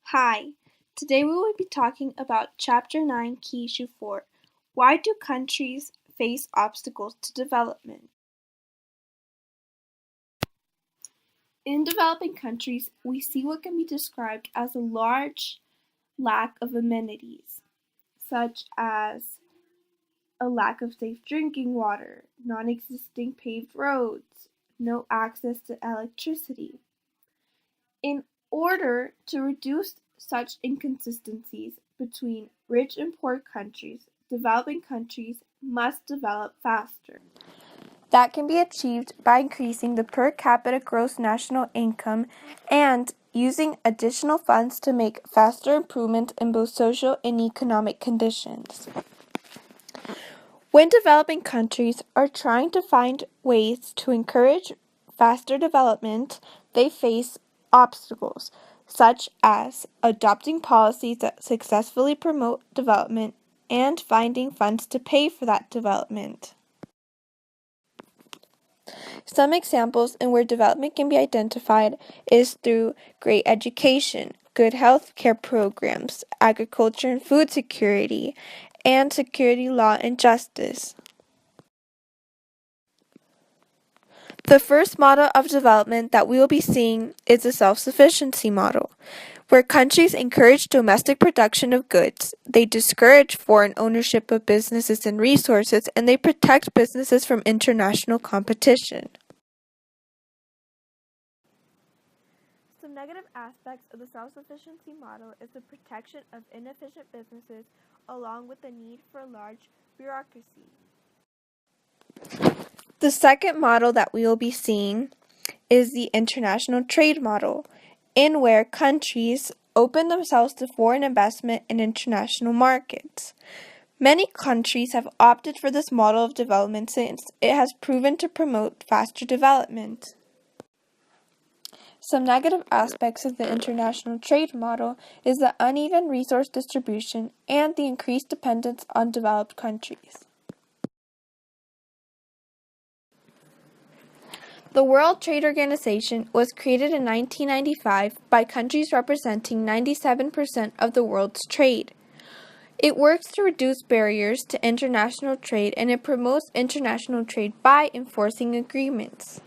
Hi, today we will be talking about Chapter 9, Key Issue 4. Why do countries face obstacles to development? In developing countries, we see what can be described as a large lack of amenities, such as a lack of safe drinking water, non-existing paved roads, no access to electricity. In order to reduce such inconsistencies between rich and poor countries, developing countries must develop faster. That can be achieved by increasing the per capita gross national income and using additional funds to make faster improvement in both social and economic conditions. When developing countries are trying to find ways to encourage faster development, they face obstacles, such as adopting policies that successfully promote development and finding funds to pay for that development. Some examples in where development can be identified is through great education, good health care programs, agriculture and food security, and security, law, and justice. The first model of development that we will be seeing is the self-sufficiency model, where countries encourage domestic production of goods, they discourage foreign ownership of businesses and resources, and they protect businesses from international competition. Some negative aspects of the self-sufficiency model is the protection of inefficient businesses along with the need for a large bureaucracy. The second model that we will be seeing is the international trade model, in where countries open themselves to foreign investment in international markets. Many countries have opted for this model of development since it has proven to promote faster development. Some negative aspects of the international trade model is the uneven resource distribution and the increased dependence on developed countries. The World Trade Organization was created in 1995 by countries representing 97% of the world's trade. It works to reduce barriers to international trade and it promotes international trade by enforcing agreements.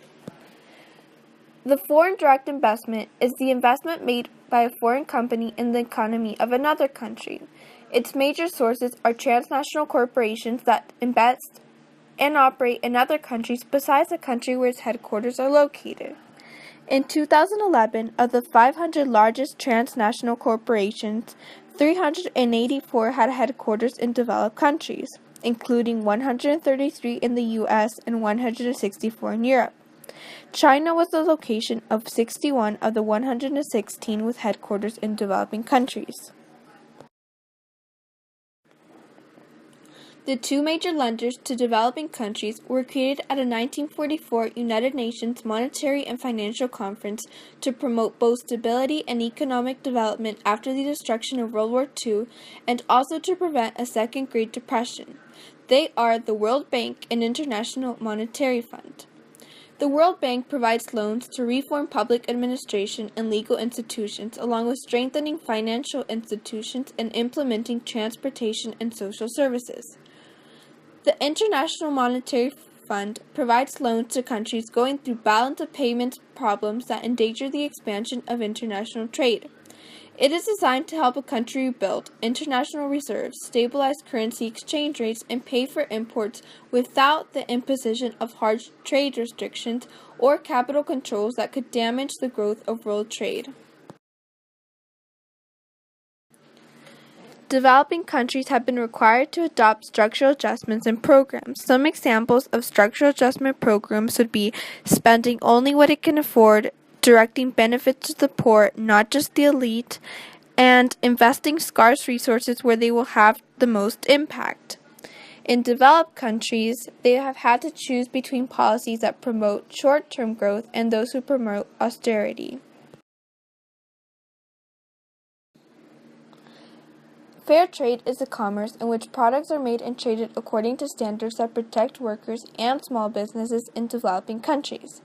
The foreign direct investment is the investment made by a foreign company in the economy of another country. Its major sources are transnational corporations that invest and operate in other countries besides the country where its headquarters are located. In 2011, of the 500 largest transnational corporations, 384 had headquarters in developed countries, including 133 in the U.S. and 164 in Europe. China was the location of 61 of the 116 with headquarters in developing countries. The two major lenders to developing countries were created at a 1944 United Nations Monetary and Financial Conference to promote both stability and economic development after the destruction of World War II and also to prevent a second Great Depression. They are the World Bank and International Monetary Fund. The World Bank provides loans to reform public administration and legal institutions, along with strengthening financial institutions and implementing transportation and social services. The International Monetary Fund provides loans to countries going through balance of payments problems that endanger the expansion of international trade. It is designed to help a country rebuild international reserves, stabilize currency exchange rates, and pay for imports without the imposition of harsh trade restrictions or capital controls that could damage the growth of world trade. Developing countries have been required to adopt structural adjustments and programs. Some examples of structural adjustment programs would be spending only what it can afford, directing benefits to the poor, not just the elite, and investing scarce resources where they will have the most impact. In developed countries, they have had to choose between policies that promote short-term growth and those who promote austerity. Fair trade is a commerce in which products are made and traded according to standards that protect workers and small businesses in developing countries.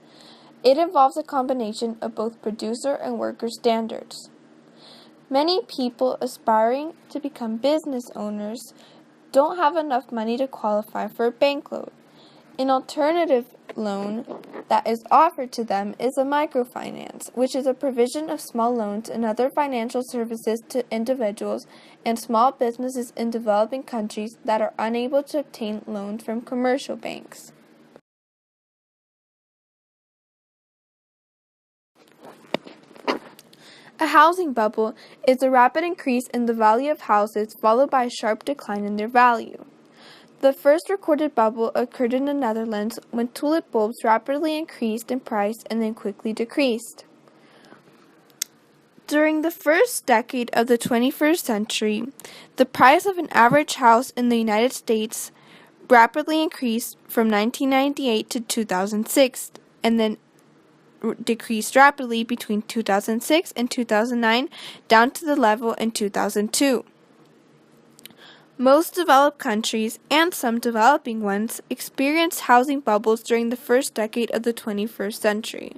It involves a combination of both producer and worker standards. Many people aspiring to become business owners don't have enough money to qualify for a bank loan. An alternative loan that is offered to them is a microfinance, which is a provision of small loans and other financial services to individuals and small businesses in developing countries that are unable to obtain loans from commercial banks. A housing bubble is a rapid increase in the value of houses followed by a sharp decline in their value. The first recorded bubble occurred in the Netherlands when tulip bulbs rapidly increased in price and then quickly decreased. During the first decade of the 21st century, the price of an average house in the United States rapidly increased from 1998 to 2006 and then decreased rapidly between 2006 and 2009 down to the level in 2002. Most developed countries and some developing ones experienced housing bubbles during the first decade of the 21st century.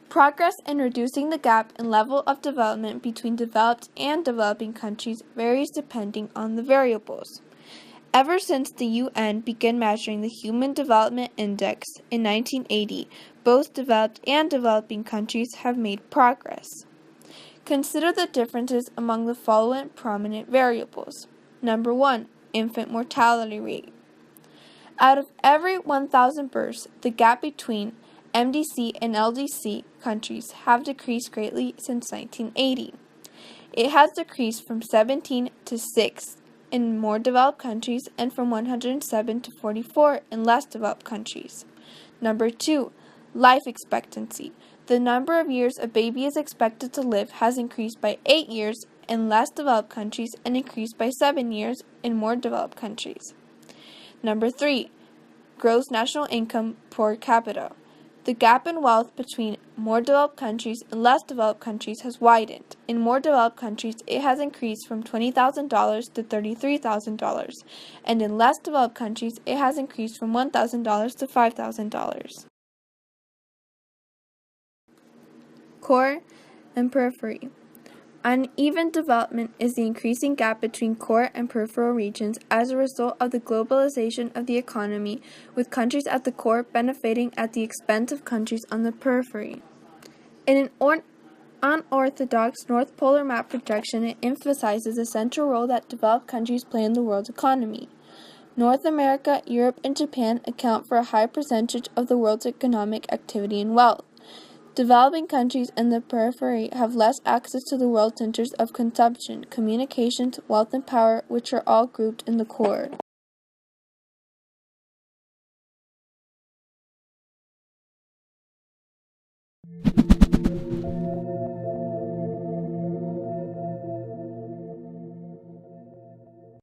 Progress in reducing the gap in level of development between developed and developing countries varies depending on the variables. Ever since the UN began measuring the Human Development Index in 1980, both developed and developing countries have made progress. Consider the differences among the following prominent variables. Number 1, infant mortality rate. Out of every 1,000 births, the gap between MDC and LDC countries have decreased greatly since 1980. It has decreased from 17 to 6 in more developed countries and from 107 to 44 in less developed countries. Number 2, life expectancy. The number of years a baby is expected to live has increased by 8 years in less developed countries and increased by 7 years in more developed countries. Number 3, gross national income per capita. The gap in wealth between more developed countries and less developed countries has widened. In more developed countries, it has increased from $20,000 to $33,000, and in less developed countries, it has increased from $1,000 to $5,000. Core and periphery. Uneven development is the increasing gap between core and peripheral regions as a result of the globalization of the economy, with countries at the core benefiting at the expense of countries on the periphery. In an unorthodox North Polar map projection, it emphasizes the central role that developed countries play in the world's economy. North America, Europe, and Japan account for a high percentage of the world's economic activity and wealth. Developing countries in the periphery have less access to the world centers of consumption, communications, wealth, and power, which are all grouped in the core.